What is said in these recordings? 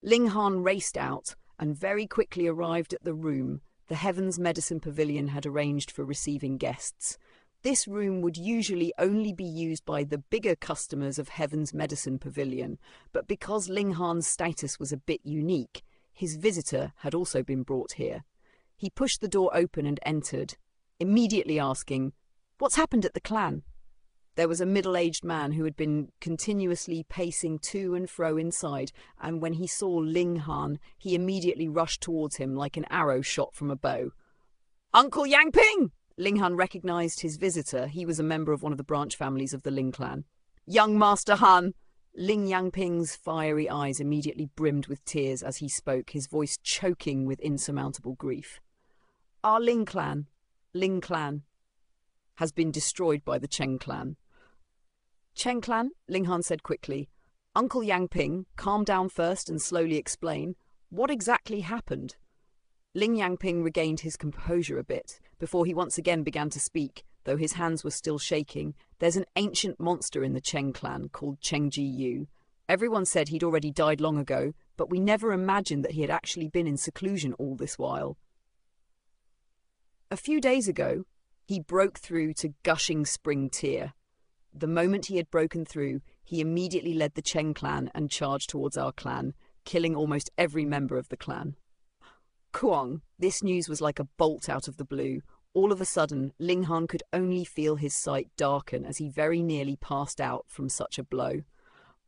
Ling Han raced out and very quickly arrived at the room the Heaven's Medicine Pavilion had arranged for receiving guests. This room would usually only be used by the bigger customers of Heaven's Medicine Pavilion, but because Ling Han's status was a bit unique, his visitor had also been brought here. He pushed the door open and entered, immediately asking, "What's happened at the clan?" There was a middle-aged man who had been continuously pacing to and fro inside, and when he saw Ling Han, he immediately rushed towards him like an arrow shot from a bow. "Uncle Yangping!" Ling Han recognized his visitor. He was a member of one of the branch families of the Ling clan. "Young Master Han!" Ling Yangping's fiery eyes immediately brimmed with tears as he spoke, his voice choking with insurmountable grief. "Our Ling clan, has been destroyed by the Cheng clan." "Cheng clan?" Ling Han said quickly. "Uncle Yangping, calm down first and slowly explain. What exactly happened?" Ling Yangping regained his composure a bit before he once again began to speak, though his hands were still shaking. "There's an ancient monster in the Cheng clan called Cheng Ji Yu. Everyone said he'd already died long ago, but we never imagined that he had actually been in seclusion all this while. A few days ago, he broke through to Gushing Spring Tier. The moment he had broken through, he immediately led the Cheng clan and charged towards our clan, killing almost every member of the clan." Kuang, this news was like a bolt out of the blue. All of a sudden, Ling Han could only feel his sight darken as he very nearly passed out from such a blow.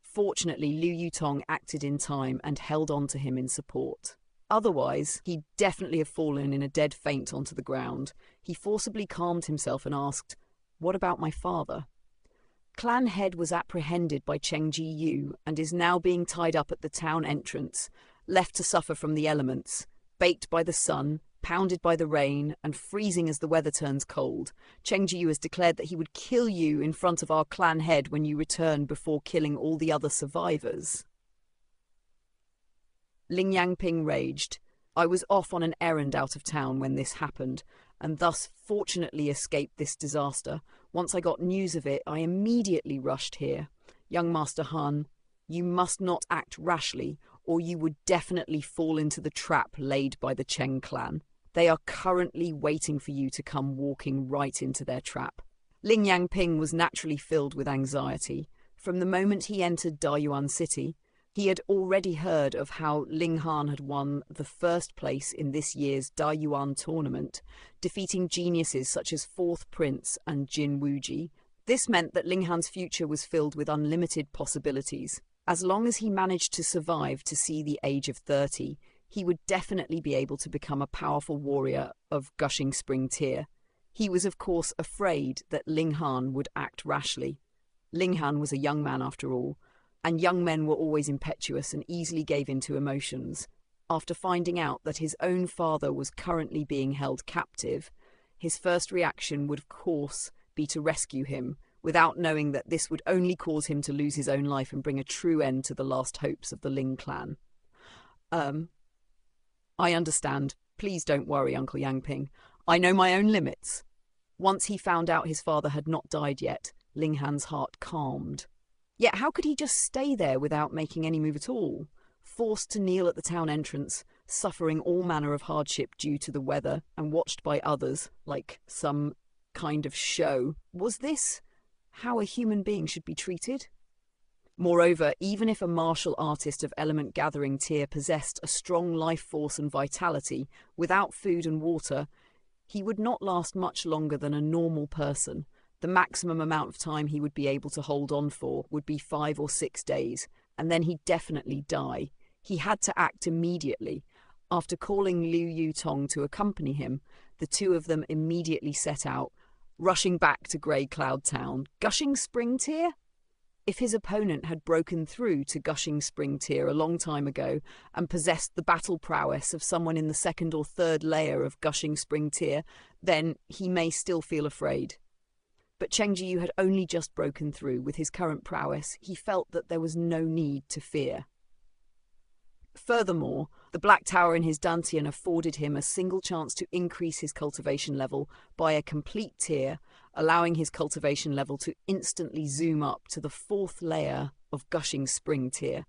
Fortunately, Liu Yutong acted in time and held on to him in support. Otherwise, he'd definitely have fallen in a dead faint onto the ground. He forcibly calmed himself and asked, "What about my father?" Clan head was apprehended by Cheng Ji Yu and is now being tied up at the town entrance, left to suffer from the elements. Baked by the sun, pounded by the rain, and freezing as the weather turns cold, Cheng Ji Yu has declared that he would kill you in front of our clan head when you return before killing all the other survivors. Ling Yangping raged. "I was off on an errand out of town when this happened, and thus fortunately escaped this disaster. Once I got news of it, I immediately rushed here. Young Master Han, you must not act rashly, or you would definitely fall into the trap laid by the Cheng clan. They are currently waiting for you to come walking right into their trap." Ling Yangping was naturally filled with anxiety. From the moment he entered Dayuan City, he had already heard of how Ling Han had won the first place in this year's Dayuan tournament, defeating geniuses such as Fourth Prince and Jin Wuji. This meant that Ling Han's future was filled with unlimited possibilities. As long as he managed to survive to see the age of 30, he would definitely be able to become a powerful warrior of Gushing Spring Tier. He was of course afraid that Ling Han would act rashly. Ling Han was a young man after all, and young men were always impetuous and easily gave in to emotions. After finding out that his own father was currently being held captive, his first reaction would of course be to rescue him, without knowing that this would only cause him to lose his own life and bring a true end to the last hopes of the Ling clan. I understand. Please don't worry, Uncle Yangping. I know my own limits." Once he found out his father had not died yet, Ling Han's heart calmed. Yet how could he just stay there without making any move at all? Forced to kneel at the town entrance, suffering all manner of hardship due to the weather, and watched by others, like some kind of show. Was this how a human being should be treated? Moreover, even if a martial artist of element gathering tier possessed a strong life force and vitality, without food and water, he would not last much longer than a normal person. The maximum amount of time he would be able to hold on for would be 5 or 6 days, and then he'd definitely die. He had to act immediately. After calling Liu Yutong to accompany him, the two of them immediately set out, rushing back to Grey Cloud Town. Gushing Spring Tier? If his opponent had broken through to Gushing Spring Tier a long time ago and possessed the battle prowess of someone in the 2nd or 3rd layer of Gushing Spring Tier, then he may still feel afraid. But Cheng Ji Yu had only just broken through. With his current prowess, he felt that there was no need to fear. Furthermore, the Black Tower in his Dantian afforded him a single chance to increase his cultivation level by a complete tier, allowing his cultivation level to instantly zoom up to the 4th layer of Gushing Spring Tier.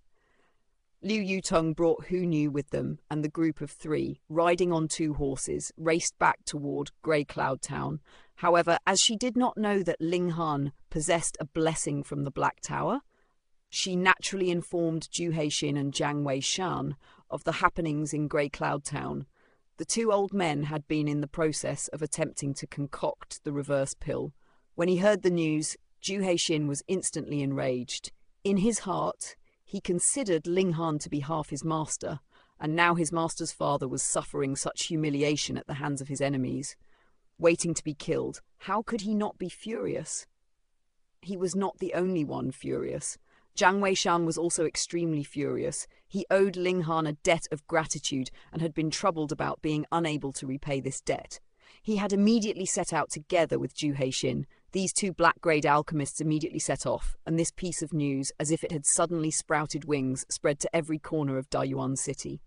Liu Yutong brought Hu Nu with them, and the group of three, riding on two horses, raced back toward Grey Cloud Town. However, as she did not know that Ling Han possessed a blessing from the Black Tower, she naturally informed Zhu Heixin and Jiang Weishan of the happenings in Grey Cloud Town. The two old men had been in the process of attempting to concoct the reverse pill. When he heard the news, Zhu Heixin was instantly enraged. In his heart, he considered Ling Han to be half his master, and now his master's father was suffering such humiliation at the hands of his enemies, waiting to be killed. How could he not be furious? He was not the only one furious. Jiang Weishan was also extremely furious. He owed Ling Han a debt of gratitude and had been troubled about being unable to repay this debt. He had immediately set out together with Zhu Heixin. These two black-grade alchemists immediately set off, and this piece of news, as if it had suddenly sprouted wings, spread to every corner of Dayuan City.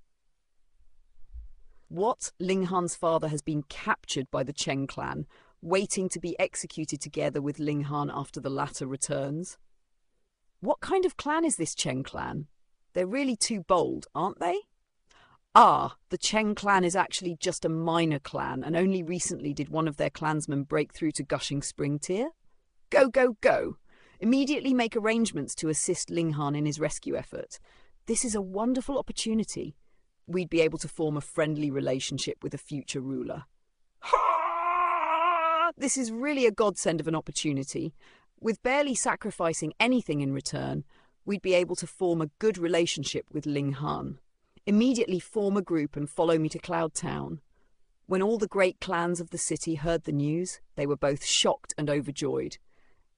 What? Ling Han's father has been captured by the Cheng clan, waiting to be executed together with Ling Han after the latter returns. What kind of clan is this Cheng clan? They're really too bold, aren't they? Ah, the Cheng clan is actually just a minor clan, and only recently did one of their clansmen break through to Gushing Spring Tier. Go, go, go! Immediately make arrangements to assist Ling Han in his rescue effort. This is a wonderful opportunity. We'd be able to form a friendly relationship with a future ruler. Ha! This is really a godsend of an opportunity. With barely sacrificing anything in return, we'd be able to form a good relationship with Ling Han. Immediately form a group and follow me to Cloud Town. When all the great clans of the city heard the news, they were both shocked and overjoyed.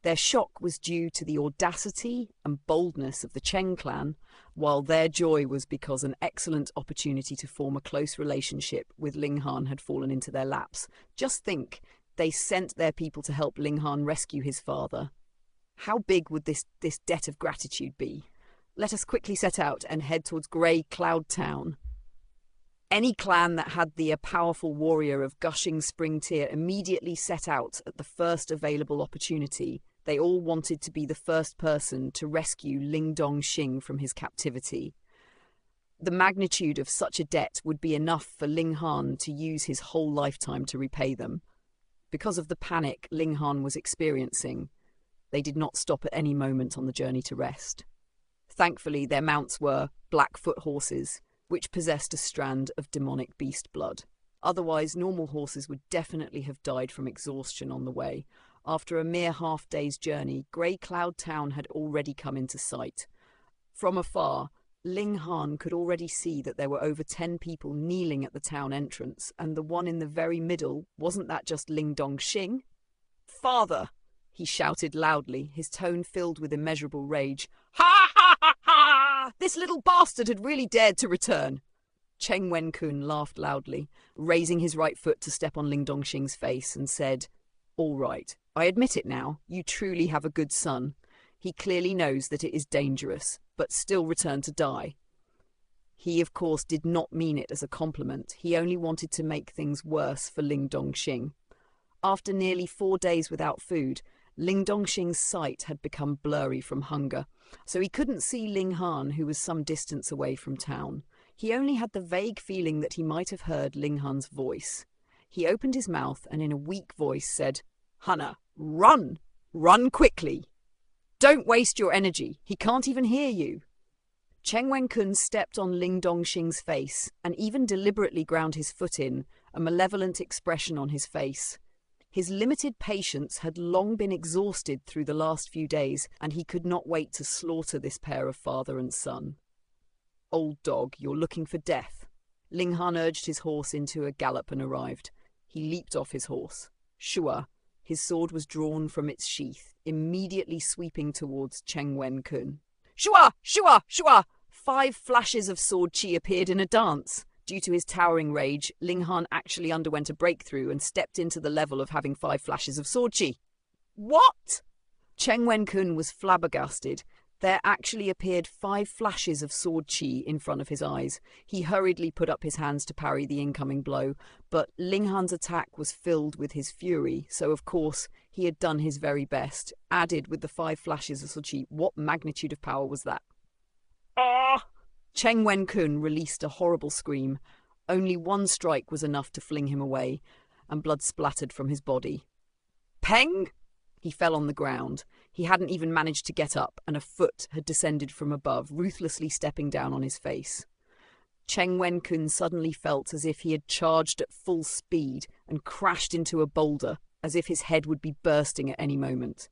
Their shock was due to the audacity and boldness of the Cheng clan, while their joy was because an excellent opportunity to form a close relationship with Ling Han had fallen into their laps. Just think, they sent their people to help Ling Han rescue his father. How big would this debt of gratitude be? Let us quickly set out and head towards Grey Cloud Town. Any clan that had the powerful warrior of Gushing Spring Tier immediately set out at the first available opportunity. They all wanted to be the first person to rescue Ling Dongxing from his captivity. The magnitude of such a debt would be enough for Ling Han to use his whole lifetime to repay them. Because of the panic Ling Han was experiencing, they did not stop at any moment on the journey to rest. Thankfully, their mounts were Blackfoot horses, which possessed a strand of demonic beast blood. Otherwise, normal horses would definitely have died from exhaustion on the way. After a mere half-day's journey, Grey Cloud Town had already come into sight. From afar, Ling Han could already see that there were over 10 people kneeling at the town entrance, and the one in the very middle, wasn't that just Ling Dongxing? "Father!" he shouted loudly, his tone filled with immeasurable rage. "Ha ha ha ha! This little bastard had really dared to return." Cheng Wen-kun laughed loudly, raising his right foot to step on Ling Dongxing's face, and said, "All right, I admit it now, you truly have a good son. He clearly knows that it is dangerous, but still returned to die." He, of course, did not mean it as a compliment. He only wanted to make things worse for Ling Dongxing. After nearly 4 days without food, Ling Dongxing's sight had become blurry from hunger, so he couldn't see Ling Han, who was some distance away from town. He only had the vague feeling that he might have heard Ling Han's voice. He opened his mouth and in a weak voice said, "Hana, run! Run quickly! Don't waste your energy. He can't even hear you." Cheng Wen-kun stepped on Ling Dongxing's face and even deliberately ground his foot in, a malevolent expression on his face. His limited patience had long been exhausted through the last few days, and he could not wait to slaughter this pair of father and son. "Old dog, you're looking for death." Ling Han urged his horse into a gallop and arrived. He leaped off his horse. Shua, his sword was drawn from its sheath, immediately sweeping towards Cheng Wen-kun. "Shua! Shua! Shua!" 5 flashes of sword chi appeared in a dance. Due to his towering rage, Ling Han actually underwent a breakthrough and stepped into the level of having 5 flashes of sword chi. "What?" Cheng Wen-kun was flabbergasted. There actually appeared 5 flashes of sword chi in front of his eyes. He hurriedly put up his hands to parry the incoming blow, but Ling Han's attack was filled with his fury, so of course he had done his very best. Added with the 5 flashes of sword chi, what magnitude of power was that? "Ah!" Cheng Wen-kun released a horrible scream. Only one strike was enough to fling him away, and blood splattered from his body. Peng! He fell on the ground. He hadn't even managed to get up, and a foot had descended from above, ruthlessly stepping down on his face. Cheng Wen-kun suddenly felt as if he had charged at full speed and crashed into a boulder, as if his head would be bursting at any moment.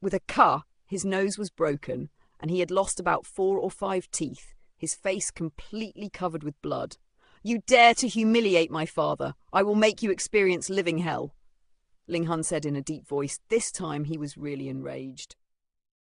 With a ka, his nose was broken, and he had lost about 4 or 5 teeth, his face completely covered with blood. "You dare to humiliate my father! I will make you experience living hell," Ling Han said in a deep voice. This time he was really enraged.